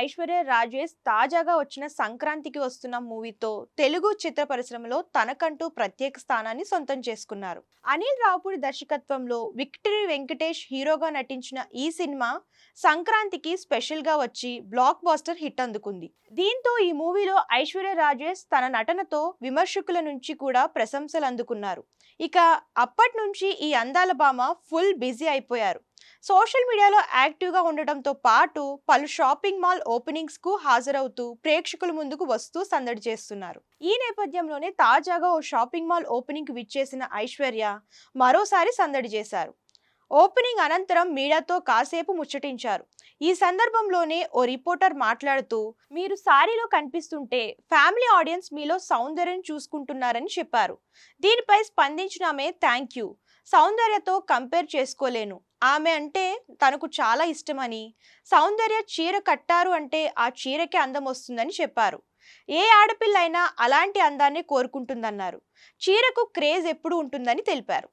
ఐశ్వర్య రాజేష్ తాజాగా వచ్చిన సంక్రాంతికి వస్తున్న మూవీతో తెలుగు చిత్ర పరిశ్రమలో తనకంటూ ప్రత్యేక స్థానాన్ని సొంతం చేసుకున్నారు. అనిల్ రావుపూడి దర్శకత్వంలో విక్టరీ వెంకటేష్ హీరోగా నటించిన ఈ సినిమా సంక్రాంతికి స్పెషల్ గా వచ్చి బ్లాక్ బాస్టర్ హిట్ అందుకుంది. దీంతో ఈ మూవీలో ఐశ్వర్య రాజేష్ తన నటనతో విమర్శకుల నుంచి కూడా ప్రశంసలు అందుకున్నారు. ఇక అప్పటి నుంచి ఈ అందాల భామ ఫుల్ బిజీ అయిపోయారు. సోషల్ మీడియాలో యాక్టివ్గా ఉండటంతో పాటు పలు షాపింగ్ మాల్ ఓపెనింగ్స్ కు హాజరవుతూ ప్రేక్షకుల ముందుకు వస్తూ సందడి చేస్తున్నారు. ఈ నేపథ్యంలోనే తాజాగా ఓ షాపింగ్ మాల్ ఓపెనింగ్ కి విచ్చేసిన ఐశ్వర్య మరోసారి సందడి చేశారు. ఓపెనింగ్ అనంతరం మీడియాతో కాసేపు ముచ్చటించారు. ఈ సందర్భంలోనే ఓ రిపోర్టర్ మాట్లాడుతూ, మీరు సారీలో కనిపిస్తుంటే ఫ్యామిలీ ఆడియన్స్ మీలో సౌందర్యం చూసుకుంటున్నారని చెప్పారు. దీనిపై స్పందించిన ఆమె థ్యాంక్ యూ, సౌందర్యతో కంపేర్ చేసుకోలేను, ఆమె అంటే తనకు చాలా ఇష్టమని, సౌందర్య చీర కట్టారు అంటే ఆ చీరకే అందం వస్తుందని చెప్పారు. ఏ ఆడపిల్ల అయినా అలాంటి అందాన్ని కోరుకుంటుందన్నారు. చీరకు క్రేజ్ ఎప్పుడు ఉంటుందని తెలిపారు.